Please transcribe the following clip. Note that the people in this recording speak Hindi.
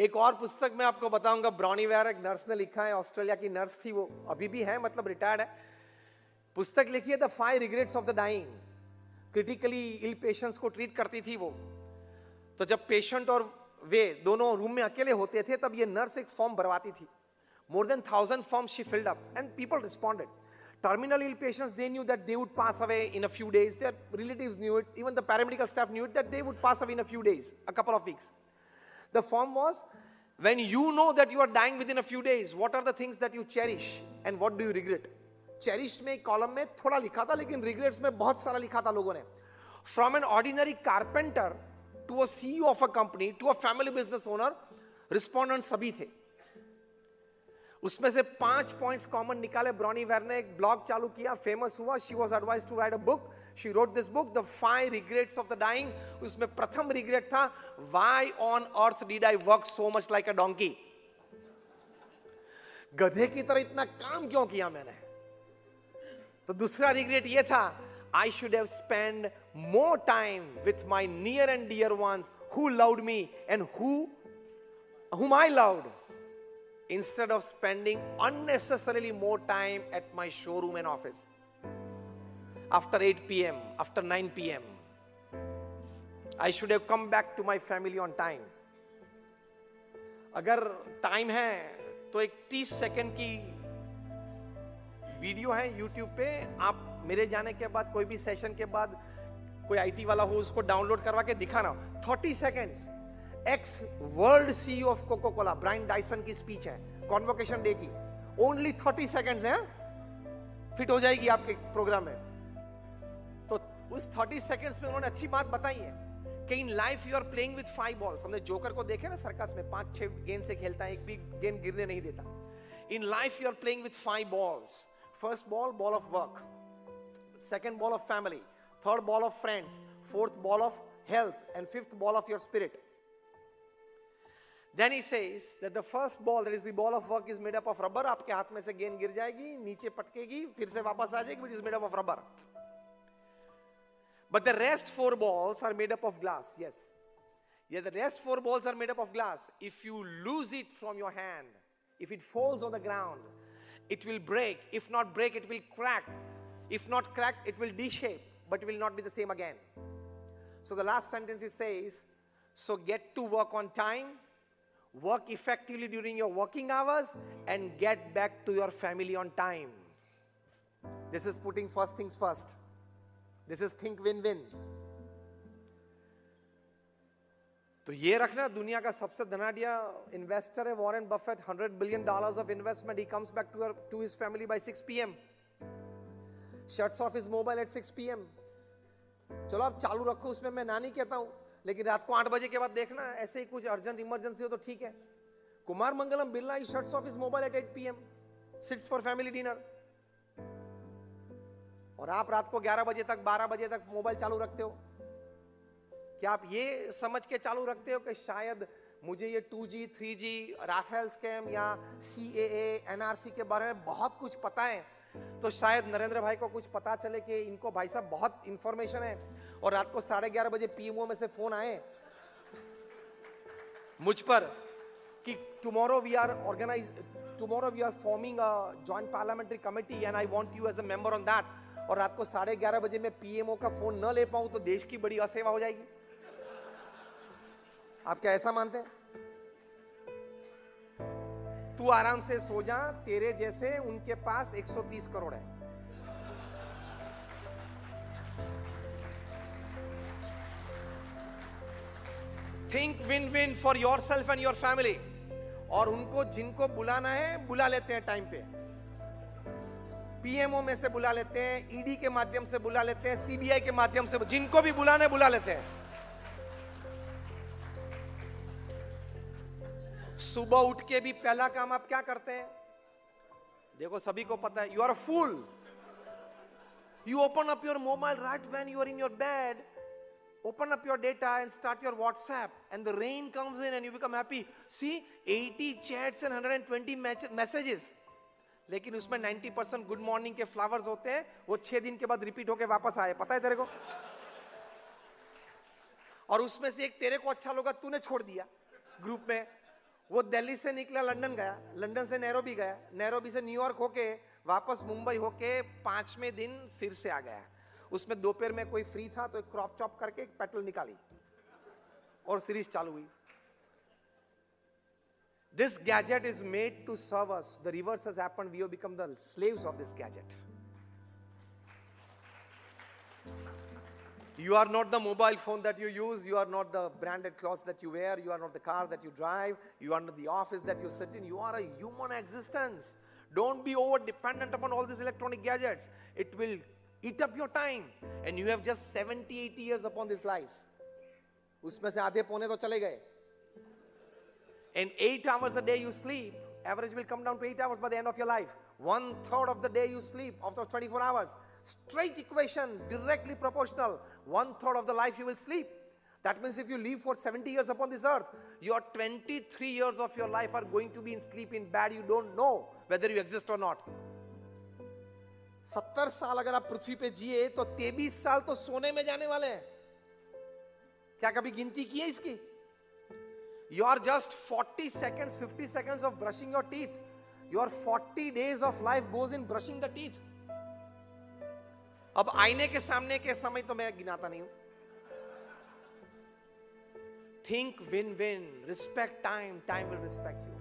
एक और पुस्तक मैं आपको बताऊंगा, ब्रॉनी वेयर एक नर्स ने लिखा है, ऑस्ट्रेलिया की नर्स थी वो, अभी भी है, मतलब रिटायर्ड है। पुस्तक लिखी है the 5 regrets of the dying. Critically ill patients को ट्रीट करती थी वो। तो जब पेशेंट और वे दोनों रूम में अकेले होते थे तब ये नर्स एक फॉर्म भरवाती थी। More than 1,000 forms she filled up and people responded. Terminal ill patients, they knew that they would pass away in a few days. Their relatives knew it. Even the paramedical staff knew it, that they would pass away in a few days, a couple of weeks. The form was, when you know that you are dying within a few days, what are the things that you cherish and what do you regret? Cherish में कॉलम में थोड़ा लिखा था, लेकिन regrets में बहुत सारा लिखा था लोगों ने. From an ordinary carpenter to a CEO of a company to a family business owner, respondents सभी थे. उसमें से 5 पॉइंट्स कॉमन निकाले. ब्रॉनी वेयर ने एक ब्लॉग चालू किया, फेमस हुआ. She was advised to write a book. She wrote this book, the 5 regrets of the dying. उसमें प्रथम रिग्रेट था, why on earth did I work so much like a donkey. गधे की तरह इतना काम क्यों किया मैंने. तो दूसरा रिग्रेट ये था, I should have spend more time with my near and dear ones who loved me and whom I loved, instead of spending unnecessarily more time at my showroom and office after 8 p.m., after 9 p.m. I should have come back to my family on time. अगर टाइम है तो एक 30 सेकंड की वीडियो है YouTube पे. आप मेरे जाने के बाद कोई भी सेशन के बाद कोई आईटी वाला हो उसको डाउनलोड करवा के दिखाना. 30 seconds. Ex world CEO of Coca Cola Brian Dyson की स्पीच है, कॉन्वोकेशन डे की. ओनली 30 सेकंड्स है, फिट हो जाएगी आपके प्रोग्राम में. तो उस 30 सेकंड्स में उन्होंने अच्छी बात बताई है कि in life you are playing with 5 balls. हमने जोकर को देखे ना सर्कस में, 5-6 गेंद से खेलता है, एक भी गेंद गिरने नहीं देता. In life you are playing with 5 balls. First ball, ball of work. Second ball of family. Third ball of friends. Fourth ball of health. And fifth ball of your spirit. Then he says that the first ball, that is the ball of work, is made up of rubber. आपके हाथ में से गेंद गिर जाएगी, नीचे पटकेगी, फिर से वापस आ जाएगी, which is made up of rubber. But the rest 4 balls are made up of glass. Yes. Yeah, the rest 4 balls are made up of glass. If you lose it from your hand, if it falls on the ground, it will break. If not break, it will crack. If not crack, it will D-shape, but it will not be the same again. So the last sentence it says, so get to work on time, work effectively during your working hours, and get back to your family on time. This is putting first things first. This is think win-win. तो ये रखना, दुनिया का सबसे धनाढ्य इन्वेस्टर है Warren Buffett. $100 billion of investment. He comes back to his family by 6 p.m. Shuts off his mobile at 6 p.m. चलो आप चालू रखो, उसमें मैं ना नहीं कहता हूं, लेकिन रात को 8 बजे के बाद देखना, ऐसे ही कुछ अर्जेंट इमरजेंसी हो तो ठीक है. Kumar Mangalam Birla, he shuts off his mobile at 8 p.m. sits for family dinner. और आप रात को 11 बजे तक 12 बजे तक मोबाइल चालू रखते हो. क्या आप ये समझ के चालू रखते हो कि शायद मुझे ये 2G 3G राफेल स्कैम या CAA NRC के बारे में बहुत कुछ पता है, तो शायद नरेंद्र भाई को कुछ पता चले कि इनको भाई साहब बहुत इंफॉर्मेशन है, और रात को 11:30 बजे PMO में से फोन आए मुझ पर कि tomorrow we are forming a joint parliamentary committee and I want you as a member on that. और रात को 11:30 बजे मैं PMO का फोन न ले पाऊं तो देश की बड़ी असेवा हो जाएगी. आप क्या ऐसा मानते हैं? तू आराम से सो जा, तेरे जैसे उनके पास 130 करोड़ है. Think win-win for yourself and your family. और उनको जिनको बुलाना है बुला लेते हैं टाइम पे. PMO में से बुला लेते हैं, ED के माध्यम से बुला लेते हैं, CBI के माध्यम से, जिनको भी बुलाना है बुला लेते हैं. सुबह उठ के भी पहला काम आप क्या करते हैं? देखो सभी को पता है, you are a fool. You open up your mobile right when you are in your bed, open up your data and start your WhatsApp, and the rain comes in and you become happy. See, 80 chats and 120 messages. लेकिन उसमें 90% गुड मॉर्निंग के फ्लावर्स होते हैं, वो 6 दिन के बाद रिपीट होके वापस आए. पता है तेरे को? और उसमें से एक तेरे को अच्छा लगा, तूने छोड़ दिया ग्रुप में, वो दिल्ली से निकला, लंदन गया, लंदन से नैरोबी गया, नैरोबी से न्यूयॉर्क होके वापस मुंबई होके 5वें दिन फिर से आ गया। उसमें दोपहर में कोई फ्री था तो एक क्रॉप चॉप करके एक पेटल निकाली और सीरीज चालू हुई। This gadget is made to serve us. The reverse has happened. We have become the slaves of this gadget. You are not the mobile phone that you use. You are not the branded clothes that you wear. You are not the car that you drive. You are not the office that you sit in. You are a human existence. Don't be over dependent upon all these electronic gadgets. It will eat up your time. And you have just 70, 80 years upon this life. उसमें से आधे पौने तो चले गए. And 8 hours a day you sleep, average will come down to 8 hours by the end of your life. 1/3 of the day you sleep after 24 hours. Straight equation, directly proportional. 1/3 of the life you will sleep. That means if you live for 70 years upon this earth, your 23 years of your life are going to be in sleep, in bed. You don't know whether you exist or not. 70 साल अगर आप पृथ्वी पे जिए तो 23 साल तो सोने में जाने वाले हैं। क्या कभी गिनती की है इसकी? You are just 40 seconds, 50 seconds of brushing your teeth. Your 40 days of life goes in brushing the teeth. अब आईने के सामने के समय तो मैं गिनाता नहीं हूं. Think win-win. Respect time. Time will respect you.